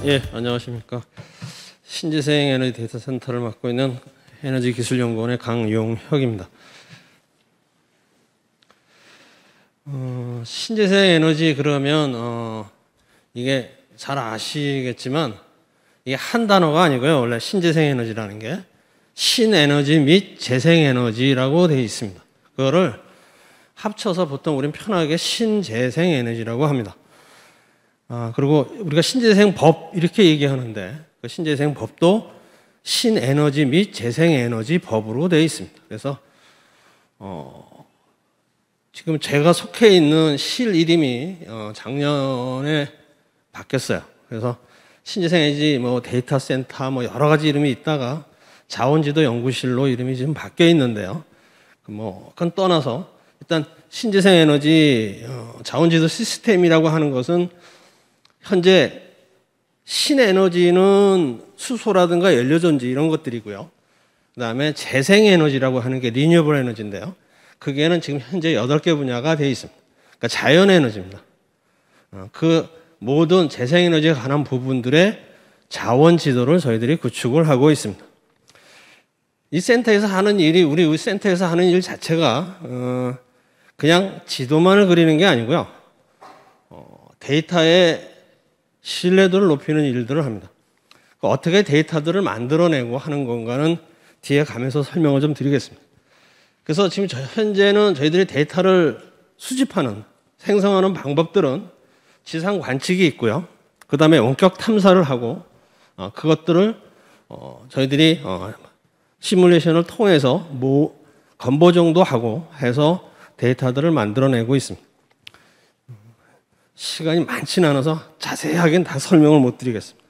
예, 안녕하십니까. 신재생 에너지 데이터 센터를 맡고 있는 에너지기술연구원의 강용혁입니다. 신재생 에너지 그러면 이게 잘 아시겠지만 이게 한 단어가 아니고요. 원래 신재생 에너지라는 게 신에너지 및 재생에너지라고 되어 있습니다. 그거를 합쳐서 보통 우리는 편하게 신재생 에너지라고 합니다. 그리고 우리가 신재생법 이렇게 얘기하는데 그 신재생법도 신에너지 및 재생에너지 법으로 되어 있습니다. 그래서 지금 제가 속해 있는 실 이름이 작년에 바뀌었어요. 그래서 신재생에너지 뭐 데이터 센터 뭐 여러 가지 이름이 있다가 자원지도 연구실로 이름이 지금 바뀌어 있는데요. 그건 떠나서 일단 신재생에너지 자원지도 시스템이라고 하는 것은 현재 신에너지는 수소라든가 연료전지 이런 것들이고요. 그 다음에 재생에너지라고 하는 게 리뉴얼블 에너지인데요. 그게는 지금 현재 8개 분야가 되어 있습니다. 그러니까 자연에너지입니다. 그 모든 재생에너지에 관한 부분들의 자원지도를 저희들이 구축을 하고 있습니다. 이 센터에서 하는 일이 우리 센터에서 하는 일 자체가 그냥 지도만을 그리는 게 아니고요. 데이터의 신뢰도를 높이는 일들을 합니다. 어떻게 데이터들을 만들어내고 하는 건가는 뒤에 가면서 설명을 좀 드리겠습니다. 그래서 지금 현재는 저희들이 데이터를 수집하는, 생성하는 방법들은 지상 관측이 있고요. 그 다음에 원격 탐사를 하고 그것들을 저희들이 시뮬레이션을 통해서 건보 정도 하고 해서 데이터들을 만들어내고 있습니다. 시간이 많지는 않아서 자세하게는 다 설명을 못 드리겠습니다.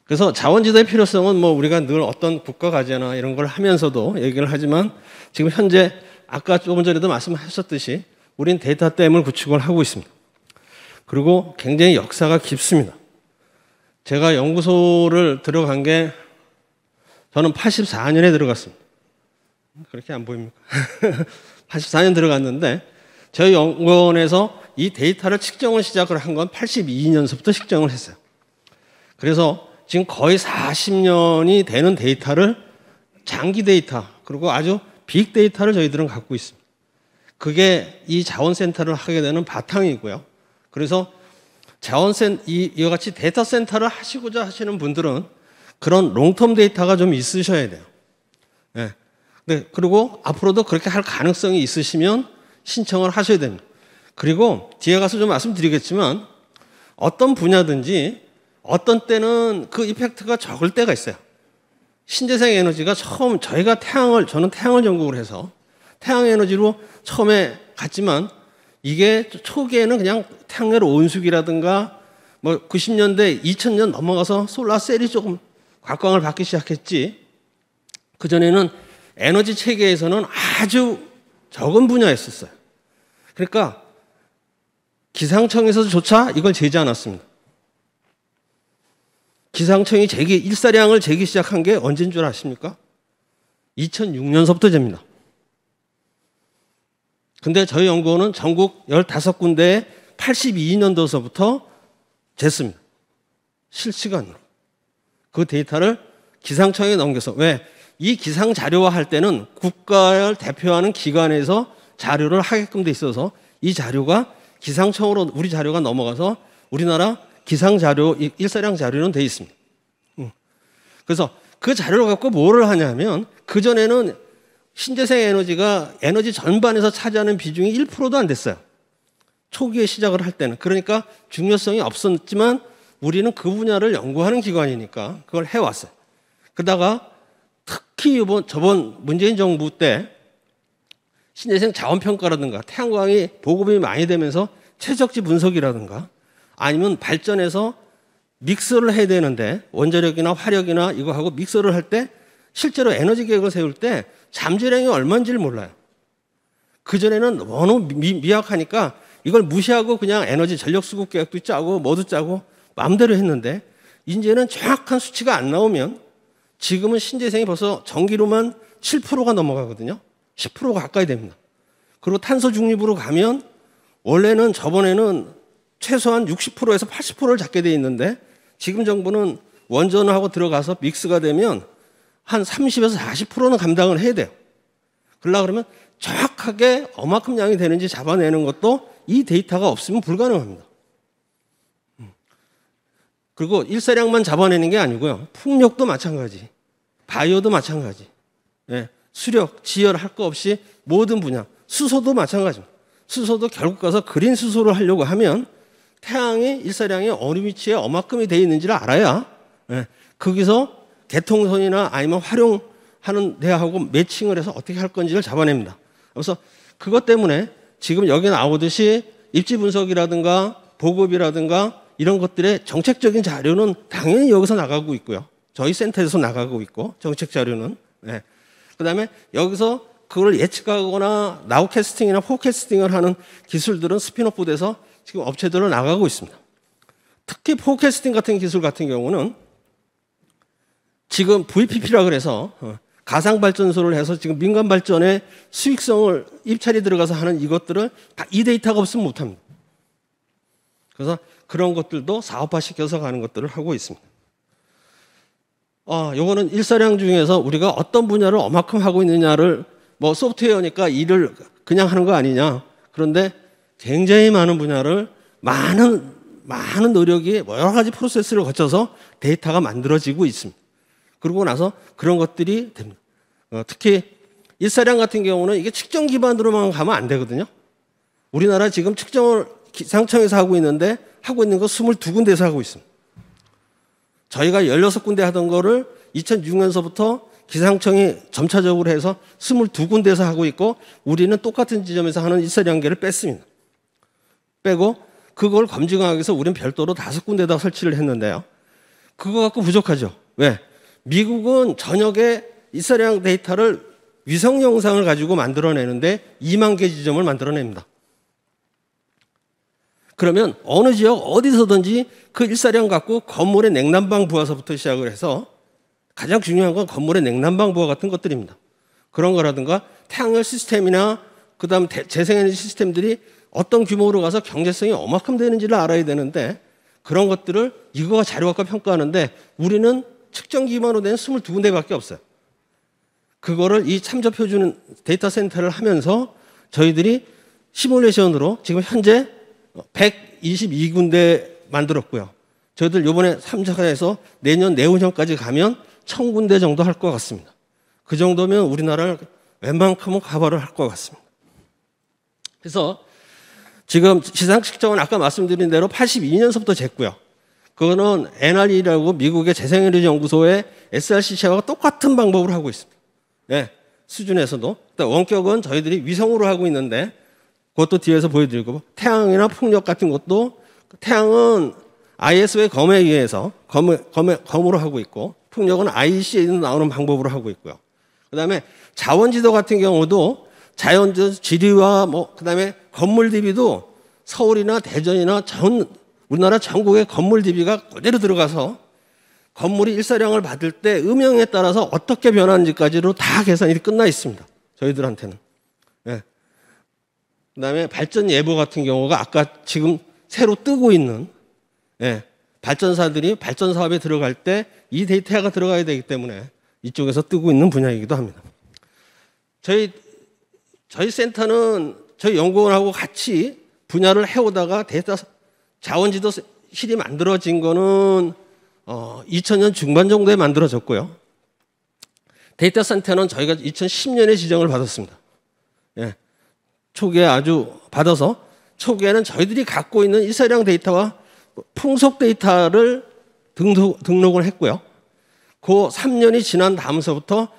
그래서 자원지도의 필요성은 뭐 우리가 늘 어떤 국가 과제나 이런 걸 하면서도 얘기를 하지만 지금 현재 아까 조금 전에도 말씀하셨듯이 우린 데이터댐을 구축을 하고 있습니다. 그리고 굉장히 역사가 깊습니다. 제가 연구소를 들어간 게 저는 84년에 들어갔습니다. 그렇게 안 보입니까? 84년 들어갔는데 저희 연구원에서 이 데이터를 측정을 시작을 한 건 82년서부터 측정을 했어요. 그래서 지금 거의 40년이 되는 데이터를 장기 데이터 그리고 아주 빅데이터를 저희들은 갖고 있습니다. 그게 이 자원센터를 하게 되는 바탕이고요. 그래서 이와 같이 데이터 센터를 하시고자 하시는 분들은 그런 롱텀 데이터가 좀 있으셔야 돼요. 네. 네. 그리고 앞으로도 그렇게 할 가능성이 있으시면 신청을 하셔야 됩니다. 그리고 뒤에 가서 좀 말씀드리겠지만 어떤 분야든지 어떤 때는 그 이펙트가 적을 때가 있어요. 신재생 에너지가 저는 태양을 전공을 해서 태양 에너지로 처음에 갔지만 이게 초기에는 그냥 태양열 온수기라든가 뭐 90년대, 2000년 넘어가서 솔라셀이 조금 곽광을 받기 시작했지 그전에는 에너지 체계에서는 아주 적은 분야였었어요. 그러니까 기상청에서조차 이걸 재지 않았습니다. 기상청이 일사량을 재기 시작한 게 언제인 줄 아십니까? 2006년서부터 잽니다. 근데 저희 연구원은 전국 15군데에 82년도서부터 쟀습니다. 실시간으로. 그 데이터를 기상청에 넘겨서 왜? 이 기상 자료화 할 때는 국가를 대표하는 기관에서 자료를 하게끔 돼 있어서 이 자료가 기상청으로 우리 자료가 넘어가서 우리나라 기상 자료, 일사량 자료는 돼 있습니다. 그래서 그 자료를 갖고 뭐를 하냐면 그전에는 신재생 에너지가 에너지 전반에서 차지하는 비중이 1%도 안 됐어요. 초기에 시작을 할 때는. 그러니까 중요성이 없었지만 우리는 그 분야를 연구하는 기관이니까 그걸 해왔어요. 그러다가 특히 저번 문재인 정부 때 신재생 자원평가라든가 태양광이 보급이 많이 되면서 최적지 분석이라든가 아니면 발전해서 믹서를 해야 되는데 원자력이나 화력이나 이거 하고 믹서를 할 때 실제로 에너지 계획을 세울 때 잠재량이 얼마인지를 몰라요. 그전에는 너무 미약하니까 이걸 무시하고 그냥 에너지 전력 수급 계획도 짜고 뭐도 짜고 마음대로 했는데 이제는 정확한 수치가 안 나오면 지금은 신재생이 벌써 전기로만 7%가 넘어가거든요. 10% 가까이 됩니다. 그리고 탄소 중립으로 가면 원래는 저번에는 최소한 60%에서 80%를 잡게 돼 있는데 지금 정부는 원전하고 들어가서 믹스가 되면 한 30에서 40%는 감당을 해야 돼요. 그러면 정확하게 얼마큼 양이 되는지 잡아내는 것도 이 데이터가 없으면 불가능합니다. 그리고 일사량만 잡아내는 게 아니고요. 풍력도 마찬가지, 바이오도 마찬가지, 예, 수력, 지열 할 거 없이 모든 분야, 수소도 마찬가지입니다. 수소도 결국 가서 그린 수소를 하려고 하면 태양의 일사량이 어느 위치에 얼마큼이 되어 있는지를 알아야, 예, 거기서 개통선이나 아니면 활용하는 데하고 매칭을 해서 어떻게 할 건지를 잡아냅니다. 그래서 그것 때문에 지금 여기 나오듯이 입지 분석이라든가 보급이라든가 이런 것들의 정책적인 자료는 당연히 여기서 나가고 있고요. 저희 센터에서 나가고 있고, 정책 자료는. 네. 그 다음에 여기서 그걸 예측하거나 나우캐스팅이나 포캐스팅을 하는 기술들은 스피노프 돼서 지금 업체들로 나가고 있습니다. 특히 포캐스팅 같은 기술 같은 경우는 지금 VPP라 그래서 가상발전소를 해서 지금 민간 발전의 수익성을 입찰이 들어가서 하는 이것들을 다 이 데이터가 없으면 못합니다. 그래서 그런 것들도 사업화시켜서 가는 것들을 하고 있습니다. 요거는 일사량 중에서 우리가 어떤 분야를 얼마큼 하고 있느냐를 뭐 소프트웨어니까 일을 그냥 하는 거 아니냐. 그런데 굉장히 많은 분야를 많은 노력이 여러 가지 프로세스를 거쳐서 데이터가 만들어지고 있습니다. 그러고 나서 그런 것들이 됩니다. 특히 일사량 같은 경우는 이게 측정 기반으로만 가면 안 되거든요. 우리나라 지금 측정을 기상청에서 하고 있는데 하고 있는 거 22군데에서 하고 있습니다. 저희가 16군데 하던 거를 2006년서부터 기상청이 점차적으로 해서 22군데에서 하고 있고 우리는 똑같은 지점에서 하는 일사량계를 뺐습니다. 빼고 그걸 검증하기 위해서 우리는 별도로 5군데다 설치를 했는데요. 그거 갖고 부족하죠. 왜? 미국은 전역에 일사량 데이터를 위성 영상을 가지고 만들어내는데 2만 개 지점을 만들어냅니다. 그러면 어느 지역 어디서든지 그 일사량 갖고 건물의 냉난방 부하서부터 시작을 해서 가장 중요한 건 건물의 냉난방 부하 같은 것들입니다. 그런 거라든가 태양열 시스템이나 그다음 재생에너지 시스템들이 어떤 규모로 가서 경제성이 얼마큼 되는지를 알아야 되는데 그런 것들을 이거가 자료 갖고 평가하는데 우리는 측정 기반으로 된 22군데밖에 없어요. 그거를 이 참조표준 데이터 센터를 하면서 저희들이 시뮬레이션으로 지금 현재 122군데 만들었고요. 저희들 이번에 참석해서 내년 내후년까지 가면 1000군데 정도 할 것 같습니다. 그 정도면 우리나라를 웬만큼은 커버를 할 것 같습니다. 그래서 지금 지상 측정은 아까 말씀드린 대로 82년서부터 쟀고요. 그거는 NRE라고 미국의 재생에너지 연구소의 SRCC와 똑같은 방법으로 하고 있습니다. 네, 수준에서도. 원격은 저희들이 위성으로 하고 있는데 그것도 뒤에서 보여드리고 태양이나 풍력 같은 것도 태양은 ISO의 검에 의해서 검으로 하고 있고 풍력은 IEC에서 나오는 방법으로 하고 있고요. 그다음에 자원지도 같은 경우도 자연지도 지리와 그다음에 건물 DB도 서울이나 대전이나 우리나라 전국의 건물 DB가 그대로 들어가서 건물이 일사량을 받을 때 음영에 따라서 어떻게 변하는지까지로 다 계산이 끝나 있습니다. 저희들한테는. 네. 그다음에 발전 예보 같은 경우가 아까 지금 새로 뜨고 있는 발전사들이 발전 사업에 들어갈 때 이 데이터가 들어가야 되기 때문에 이쪽에서 뜨고 있는 분야이기도 합니다. 저희 센터는 저희 연구원하고 같이 분야를 해오다가 데이터 자원지도 실이 만들어진 거는 2000년 중반 정도에 만들어졌고요. 데이터 센터는 저희가 2010년에 지정을 받았습니다. 예. 초기에 아주 받아서 초기에는 저희들이 갖고 있는 일사량 데이터와 풍속 데이터를 등록을 했고요. 그 3년이 지난 다음서부터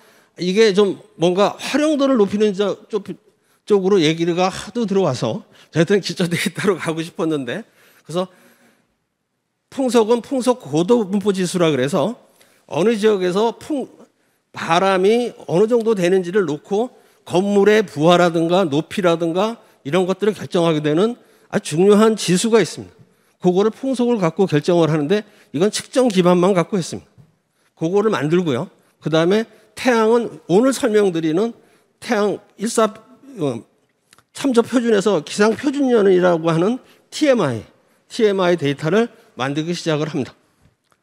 이게 좀 뭔가 활용도를 높이는 쪽으로 얘기가 하도 들어와서 저희들은 기초 데이터로 가고 싶었는데 그래서 풍속은 풍속 고도 분포 지수라 그래서 어느 지역에서 바람이 어느 정도 되는지를 놓고 건물의 부하라든가 높이라든가 이런 것들을 결정하게 되는 아주 중요한 지수가 있습니다. 그거를 풍속을 갖고 결정을 하는데 이건 측정 기반만 갖고 했습니다. 그거를 만들고요. 그 다음에 태양은 오늘 설명드리는 태양 참조 표준에서 기상 표준연이라고 하는 TMI 데이터를 만들기 시작을 합니다.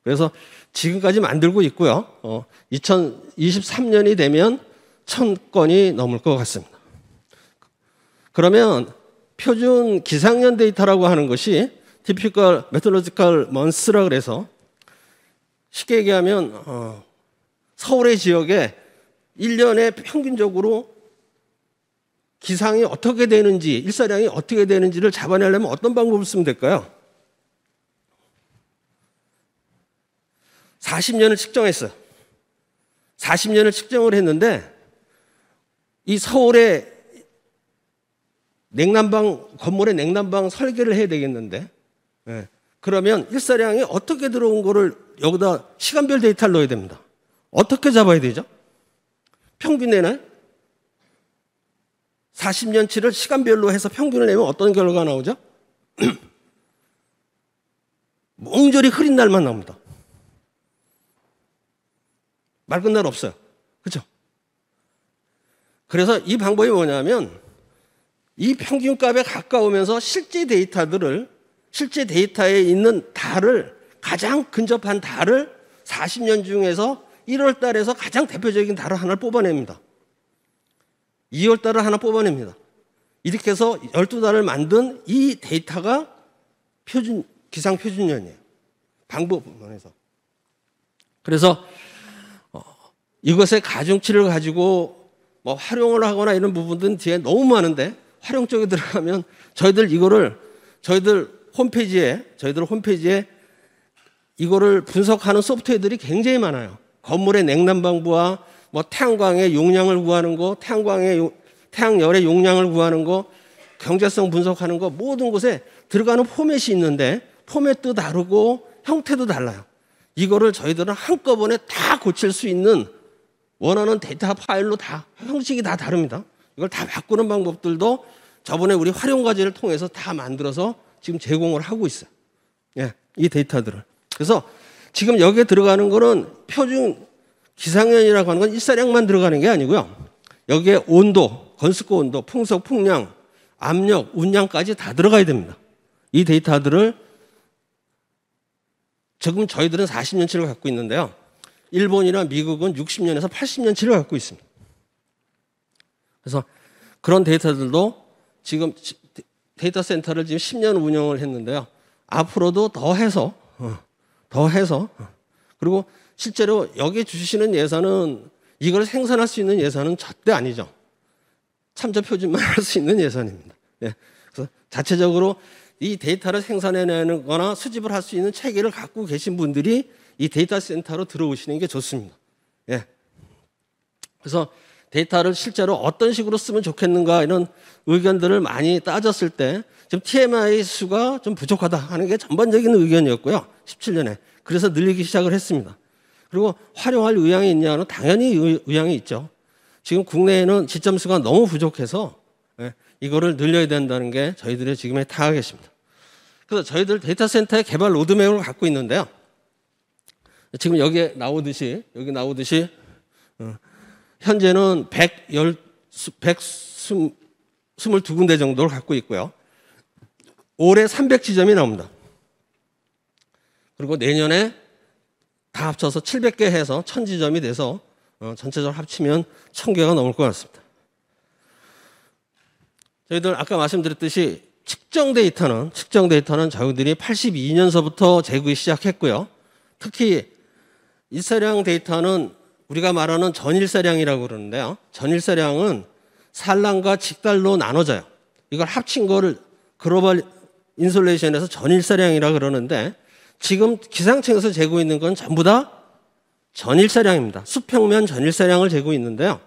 그래서 지금까지 만들고 있고요. 2023년이 되면 1000건이 넘을 것 같습니다. 그러면 표준 기상년 데이터라고 하는 것이 Typical Meteorological Months라 그래서 쉽게 얘기하면 서울의 지역에 1년에 평균적으로 기상이 어떻게 되는지, 일사량이 어떻게 되는지를 잡아내려면 어떤 방법을 쓰면 될까요? 40년을 측정했어요. 40년을 측정을 했는데 이 서울의 건물의 냉난방 설계를 해야 되겠는데, 그러면 일사량이 어떻게 들어온 거를 여기다 시간별 데이터를 넣어야 됩니다. 어떻게 잡아야 되죠? 평균 내나요? 40년치를 시간별로 해서 평균을 내면 어떤 결과가 나오죠? 몽졸이 흐린 날만 나옵니다. 맑은 날 없어요. 그렇죠? 그래서 이 방법이 뭐냐면 이 평균값에 가까우면서 실제 데이터에 있는 달을, 가장 근접한 달을 40년 중에서 1월 달에서 가장 대표적인 달을 하나를 뽑아냅니다. 2월 달을 하나 뽑아냅니다. 이렇게 해서 12달을 만든 이 데이터가 기상 표준년이에요. 방법론에서. 그래서 이것의 가중치를 가지고 뭐 활용을 하거나 이런 부분들은 뒤에 너무 많은데, 활용 쪽에 들어가면 저희들 홈페이지에 이거를 분석하는 소프트웨어들이 굉장히 많아요. 건물의 냉난방부와 뭐 태양광의 용량을 구하는 거, 태양열의 용량을 구하는 거, 경제성 분석하는 거, 모든 곳에 들어가는 포맷이 있는데 포맷도 다르고 형태도 달라요. 이거를 저희들은 한꺼번에 다 고칠 수 있는 원하는 데이터 파일로 다 형식이 다 다릅니다. 이걸 다 바꾸는 방법들도 저번에 우리 활용과제를 통해서 다 만들어서 지금 제공을 하고 있어요. 이 데이터들을. 그래서 지금 여기에 들어가는 거는 표준 기상년이라고 하는 건 일사량만 들어가는 게 아니고요. 여기에 온도, 건습고 온도, 풍속, 풍량, 압력, 운량까지 다 들어가야 됩니다. 이 데이터들을 지금 저희들은 40년치를 갖고 있는데요. 일본이나 미국은 60년에서 80년치를 갖고 있습니다. 그래서 그런 데이터들도 지금 데이터 센터를 지금 10년 운영을 했는데요. 앞으로도 더 해서 그리고 실제로 여기 주시는 예산은 이걸 생산할 수 있는 예산은 절대 아니죠. 참조 표준만 할 수 있는 예산입니다. 그래서 자체적으로 이 데이터를 생산해내는 거나 수집을 할 수 있는 체계를 갖고 계신 분들이 이 데이터 센터로 들어오시는 게 좋습니다. 그래서 데이터를 실제로 어떤 식으로 쓰면 좋겠는가 이런 의견들을 많이 따졌을 때 지금 TMI 수가 좀 부족하다 하는 게 전반적인 의견이었고요. 17년에. 그래서 늘리기 시작을 했습니다. 그리고 활용할 의향이 있냐는 당연히 의향이 있죠. 지금 국내에는 지점수가 너무 부족해서 이거를 늘려야 된다는 게 저희들의 지금의 타겟입니다. 그래서 저희들 데이터 센터의 개발 로드맵을 갖고 있는데요. 지금 여기 나오듯이 현재는 122군데 정도를 갖고 있고요. 올해 300지점이 나옵니다. 그리고 내년에 다 합쳐서 700개 해서 1000지점이 돼서 전체적으로 합치면 1000개가 넘을 것 같습니다. 저희들 아까 말씀드렸듯이 측정 데이터는 저희들이 82년서부터 재구기 시작했고요. 특히 일사량 데이터는 우리가 말하는 전일사량이라고 그러는데요. 전일사량은 산란과 직달로 나눠져요. 이걸 합친 거를 글로벌 인솔레이션에서 전일사량이라고 그러는데 지금 기상청에서 재고 있는 건 전부 다 전일사량입니다. 수평면 전일사량을 재고 있는데요.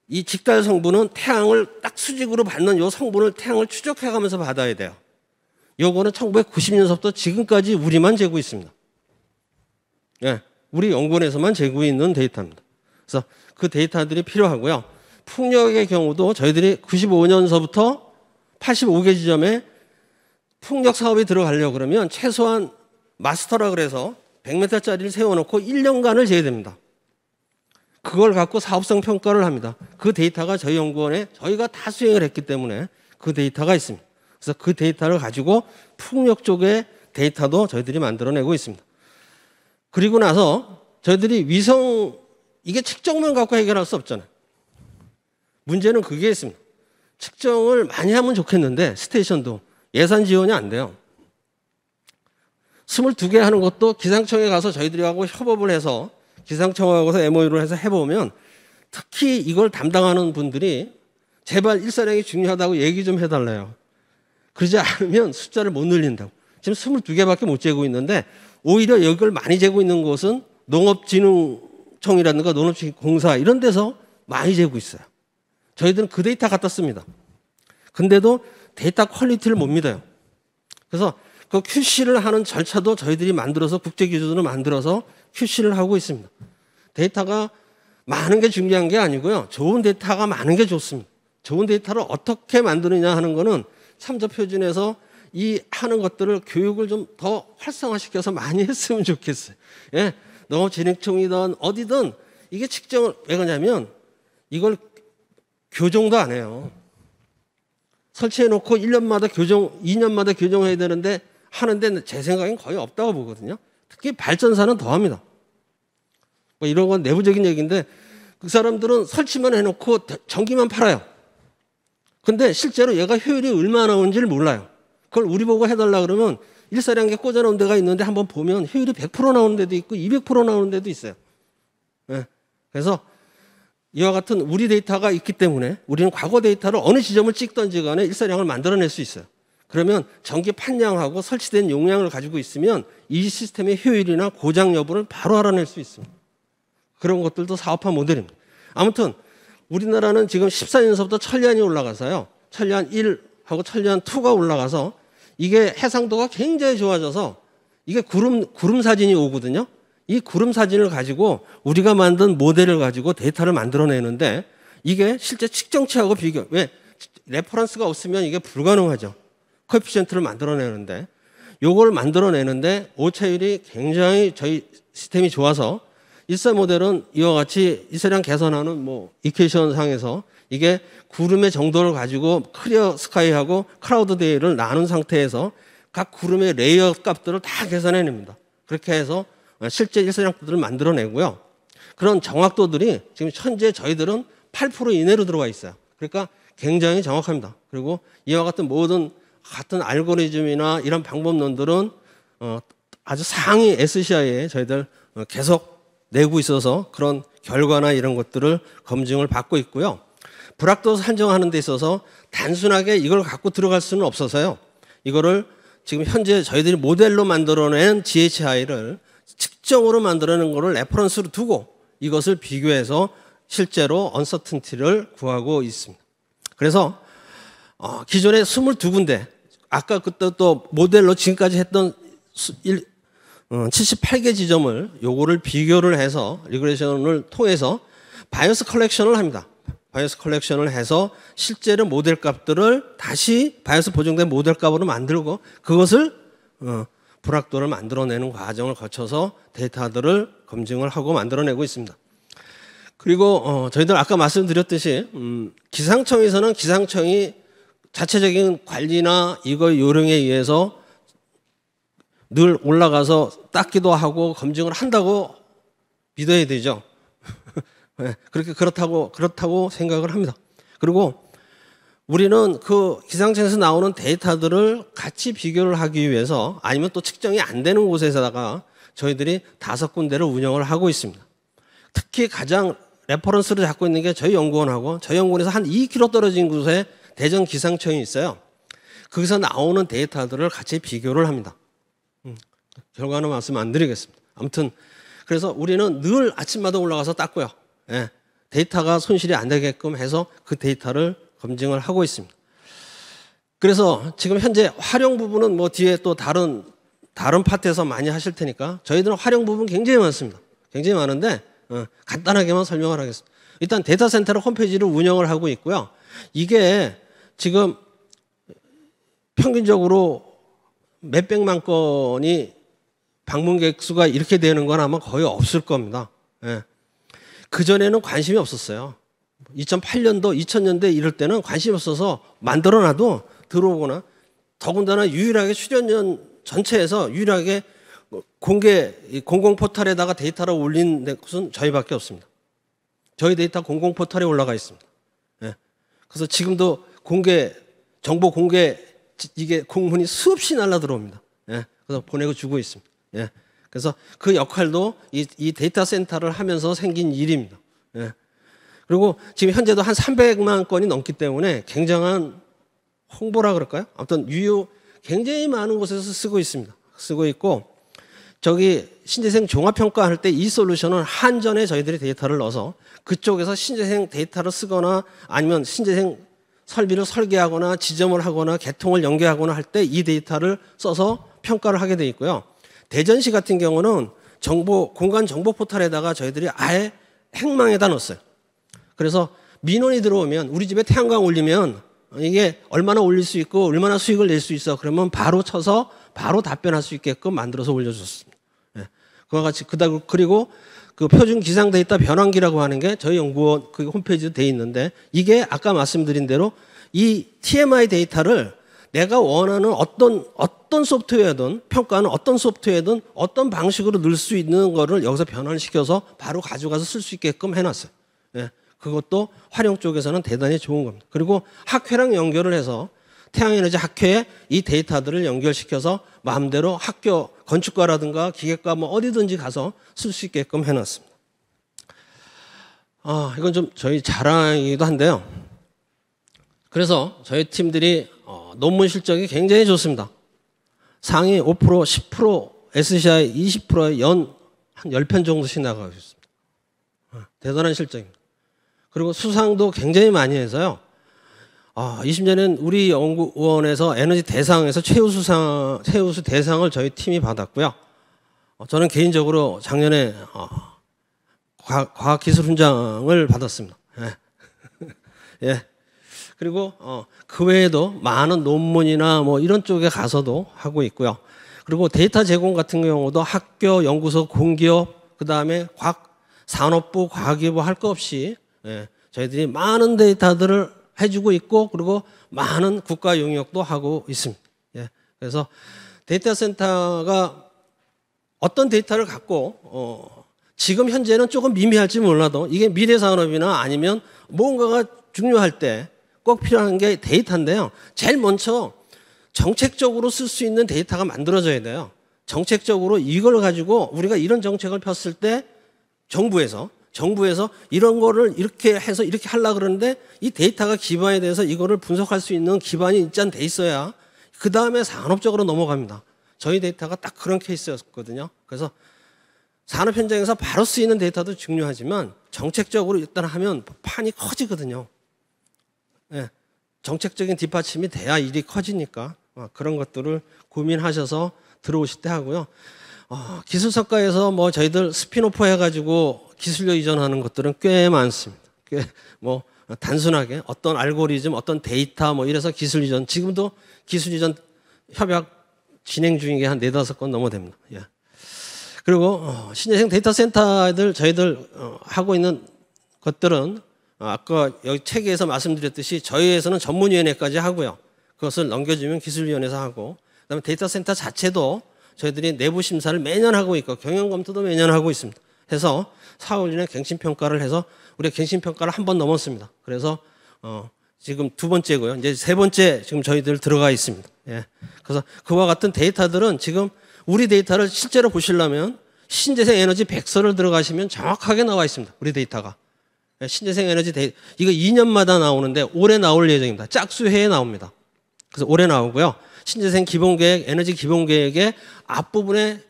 이 직달 성분은 태양을 딱 수직으로 받는 이 성분을 태양을 추적해가면서 받아야 돼요. 요거는 1990년서부터 지금까지 우리만 재고 있습니다. 우리 연구원에서만 재고 있는 데이터입니다. 그래서 그 데이터들이 필요하고요. 풍력의 경우도 저희들이 95년서부터 85개 지점에 풍력 사업이 들어가려고 그러면 최소한 마스터라 그래서 100m짜리를 세워놓고 1년간을 재야 됩니다. 그걸 갖고 사업성 평가를 합니다. 그 데이터가 저희 연구원에 저희가 다 수행을 했기 때문에 그 데이터가 있습니다. 그래서 그 데이터를 가지고 풍력 쪽에 데이터도 저희들이 만들어내고 있습니다. 그리고 나서 저희들이 위성, 이게 측정만 갖고 해결할 수 없잖아요. 문제는 그게 있습니다. 측정을 많이 하면 좋겠는데 스테이션도 예산 지원이 안 돼요. 22개 하는 것도 기상청에 가서 저희들하고 협업을 해서 기상청하고서 MOU를 해서 해보면 특히 이걸 담당하는 분들이 제발 일사량이 중요하다고 얘기 좀 해달래요. 그러지 않으면 숫자를 못 늘린다고. 지금 22개밖에 못 재고 있는데 오히려 이걸 많이 재고 있는 곳은 농업진흥청이라든가 농업공사 이런 데서 많이 재고 있어요. 저희들은 그 데이터 갖다 씁니다. 근데도 데이터 퀄리티를 못 믿어요. 그래서 그 QC를 하는 절차도 저희들이 만들어서 국제기준으로 만들어서 QC를 하고 있습니다. 데이터가 많은 게 중요한 게 아니고요. 좋은 데이터가 많은 게 좋습니다. 좋은 데이터를 어떻게 만드느냐 하는 거는 참저표준에서 이 하는 것들을 교육을 좀 더 활성화시켜서 많이 했으면 좋겠어요. 예, 농업진흥청이든 어디든 이게 측정을 왜 그러냐면 이걸 교정도 안 해요. 설치해놓고 1년마다 교정, 2년마다 교정해야 되는데 하는데 제 생각엔 거의 없다고 보거든요. 특히 발전사는 더 합니다. 뭐 이런 건 내부적인 얘기인데 그 사람들은 설치만 해놓고 전기만 팔아요. 근데 실제로 얘가 효율이 얼마나 나오는지를 몰라요. 그걸 우리 보고 해달라 그러면 일사량계 꽂아놓은 데가 있는데 한번 보면 효율이 100% 나오는 데도 있고 200% 나오는 데도 있어요. 네. 그래서 이와 같은 우리 데이터가 있기 때문에 우리는 과거 데이터를 어느 지점을 찍든지 간에 일사량을 만들어낼 수 있어요. 그러면 전기 판량하고 설치된 용량을 가지고 있으면 이 시스템의 효율이나 고장 여부를 바로 알아낼 수 있습니다. 그런 것들도 사업화 모델입니다. 아무튼 우리나라는 지금 14년서부터 천리안이 올라가서요. 천리안 1하고 천리안 2가 올라가서 이게 해상도가 굉장히 좋아져서 이게 구름 사진이 오거든요. 이 구름 사진을 가지고 우리가 만든 모델을 가지고 데이터를 만들어내는데 이게 실제 측정치하고 비교. 왜? 레퍼런스가 없으면 이게 불가능하죠. 코에피션트를 만들어내는데 요걸 만들어내는데 오차율이 굉장히 저희 시스템이 좋아서 일사 모델은 이와 같이 일사량 개선하는 뭐 이퀘이션 상에서 이게 구름의 정도를 가지고 클리어 스카이하고 클라우드 데이를 나눈 상태에서 각 구름의 레이어 값들을 다 계산해냅니다. 그렇게 해서 실제 일사량들을 만들어내고요. 그런 정확도들이 지금 현재 저희들은 8% 이내로 들어와 있어요. 그러니까 굉장히 정확합니다. 그리고 이와 같은 모든 같은 알고리즘이나 이런 방법론들은 아주 상위 SCI에 저희들 계속 내고 있어서 그런 결과나 이런 것들을 검증을 받고 있고요. 불확도 산정하는 데 있어서 단순하게 이걸 갖고 들어갈 수는 없어서요. 이거를 지금 현재 저희들이 모델로 만들어낸 GHI를 측정으로 만들어낸 거를 레퍼런스로 두고 이것을 비교해서 실제로 언서튼티를 구하고 있습니다. 그래서 기존에 22군데 아까 그때 또 모델로 지금까지 했던 78개 지점을 요거를 비교를 해서 리그레이션을 통해서 바이어스 컬렉션을 합니다. 바이어스 컬렉션을 해서 실제로 모델 값들을 다시 바이어스 보정된 모델 값으로 만들고 그것을 불확도를 만들어내는 과정을 거쳐서 데이터들을 검증을 하고 만들어내고 있습니다. 그리고 저희들 아까 말씀드렸듯이 기상청에서는 기상청이 자체적인 관리나 이거 요령에 의해서 늘 올라가서 닦기도 하고 검증을 한다고 믿어야 되죠. 네, 그렇다고 생각을 합니다. 그리고 우리는 그 기상청에서 나오는 데이터들을 같이 비교를 하기 위해서 아니면 또 측정이 안 되는 곳에다가 저희들이 5군데를 운영을 하고 있습니다. 특히 가장 레퍼런스를 잡고 있는 게 저희 연구원하고 저희 연구원에서 한 2km 떨어진 곳에 대전 기상청이 있어요. 거기서 나오는 데이터들을 같이 비교를 합니다. 결과는 말씀 안 드리겠습니다. 아무튼 그래서 우리는 늘 아침마다 올라가서 닦고요. 예, 데이터가 손실이 안 되게끔 해서 그 데이터를 검증을 하고 있습니다. 그래서 지금 현재 활용 부분은 뭐 뒤에 또 다른 파트에서 많이 하실 테니까 저희들은 활용 부분 굉장히 많습니다. 굉장히 많은데 간단하게만 설명을 하겠습니다. 일단 데이터 센터를 홈페이지를 운영을 하고 있고요. 이게 지금 평균적으로 몇백만 건이 방문객 수가 이렇게 되는 건 아마 거의 없을 겁니다. 예. 그전에는 관심이 없었어요. 2008년도, 2000년대 이럴 때는 관심이 없어서 만들어놔도 들어오거나 더군다나 유일하게 출연료 전체에서 유일하게 공개 공공 포털에다가 데이터를 올린 곳은 저희밖에 없습니다. 저희 데이터 공공 포털에 올라가 있습니다. 예. 그래서 지금도 정보 공개 이게 공문이 수없이 날라 들어옵니다. 예. 그래서 보내고 주고 있습니다. 예. 그래서 그 역할도 이 데이터 센터를 하면서 생긴 일입니다. 예. 그리고 지금 현재도 한 300만 건이 넘기 때문에 굉장한 홍보라 그럴까요? 아무튼 굉장히 많은 곳에서 쓰고 있습니다. 쓰고 있고, 저기 신재생 종합평가할 때 이 솔루션은 한전에 저희들이 데이터를 넣어서 그쪽에서 신재생 데이터를 쓰거나 아니면 신재생 설비를 설계하거나 지점을 하거나 개통을 연계하거나 할 때 이 데이터를 써서 평가를 하게 돼 있고요. 대전시 같은 경우는 공간 정보 포털에다가 저희들이 아예 행망에다 넣었어요. 그래서 민원이 들어오면 우리 집에 태양광 올리면 이게 얼마나 올릴 수 있고 얼마나 수익을 낼 수 있어. 그러면 바로 쳐서 바로 답변할 수 있게끔 만들어서 올려줬습니다. 예. 그와 같이 그리고 그 표준 기상 데이터 변환기라고 하는 게 저희 연구원 그 홈페이지에 돼 있는데, 이게 아까 말씀드린 대로 이 TMI 데이터를 내가 원하는 어떤 소프트웨어든 평가는 어떤 소프트웨어든 어떤 방식으로 넣을 수 있는 거를 여기서 변환을 시켜서 바로 가져가서 쓸 수 있게끔 해놨어요. 예. 그것도 활용 쪽에서는 대단히 좋은 겁니다. 그리고 학회랑 연결을 해서 태양에너지 학회에 이 데이터들을 연결시켜서 마음대로 학교 건축과라든가 기계과 뭐 어디든지 가서 쓸 수 있게끔 해놨습니다. 이건 좀 저희 자랑이기도 한데요. 그래서 저희 팀들이 논문 실적이 굉장히 좋습니다. 상위 5%, 10%, SCI 20%에 한 10편 정도씩 나가고 있습니다. 대단한 실적입니다. 그리고 수상도 굉장히 많이 해서요. 20년엔 우리 연구원에서 에너지 대상에서 최우수 대상을 저희 팀이 받았고요. 저는 개인적으로 작년에 과학기술훈장을 받았습니다. 예. 예. 그리고 그 외에도 많은 논문이나 뭐 이런 쪽에 가서도 하고 있고요. 그리고 데이터 제공 같은 경우도 학교, 연구소, 공기업, 그다음에 산업부, 과기부 할 거 없이 저희들이 많은 데이터들을 해주고 있고, 그리고 많은 국가 용역도 하고 있습니다. 예. 그래서 데이터 센터가 어떤 데이터를 갖고 지금 현재는 조금 미미할지 몰라도 이게 미래 산업이나 아니면 뭔가가 중요할 때 꼭 필요한 게 데이터인데요. 제일 먼저 정책적으로 쓸 수 있는 데이터가 만들어져야 돼요. 정책적으로 이걸 가지고 우리가 이런 정책을 폈을 때 정부에서 이런 거를 이렇게 해서 이렇게 하려고 그러는데 이 데이터가 기반에 대해서 이거를 분석할 수 있는 기반이 일단 돼 있어야 그 다음에 산업적으로 넘어갑니다. 저희 데이터가 딱 그런 케이스였거든요. 그래서 산업 현장에서 바로 쓰이는 데이터도 중요하지만 정책적으로 일단 하면 판이 커지거든요. 예. 정책적인 뒷받침이 돼야 일이 커지니까 그런 것들을 고민하셔서 들어오실 때 하고요. 기술성과에서 뭐 저희들 스피노프 해가지고 기술력 이전하는 것들은 꽤 많습니다. 꽤 뭐 단순하게 어떤 알고리즘, 어떤 데이터 뭐 이래서 기술 이전, 지금도 기술 이전 협약 진행 중인 게 한 4-5건 넘어 됩니다. 예. 그리고 신재생 데이터 센터들 저희들 하고 있는 것들은 아까 여기 책에서 말씀드렸듯이 저희에서는 전문위원회까지 하고요. 그것을 넘겨주면 기술위원회에서 하고, 그다음에 데이터 센터 자체도 저희들이 내부 심사를 매년 하고 있고 경영 검토도 매년 하고 있습니다. 해서 4월 이내 갱신평가를 해서 우리가 갱신평가를 한 번 넘었습니다. 그래서 지금 2번째고요. 이제 3번째 지금 저희들 들어가 있습니다. 예. 그래서 그와 같은 데이터들은 지금 우리 데이터를 실제로 보시려면 신재생 에너지 백서를 들어가시면 정확하게 나와 있습니다. 우리 데이터가. 신재생 에너지 이거 2년마다 나오는데 올해 나올 예정입니다. 짝수회에 나옵니다. 그래서 올해 나오고요. 신재생 기본계획, 에너지 기본계획의 앞부분에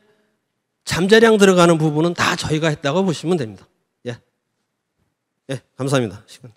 잠재량 들어가는 부분은 다 저희가 했다고 보시면 됩니다. 예. 예, 감사합니다. 시간.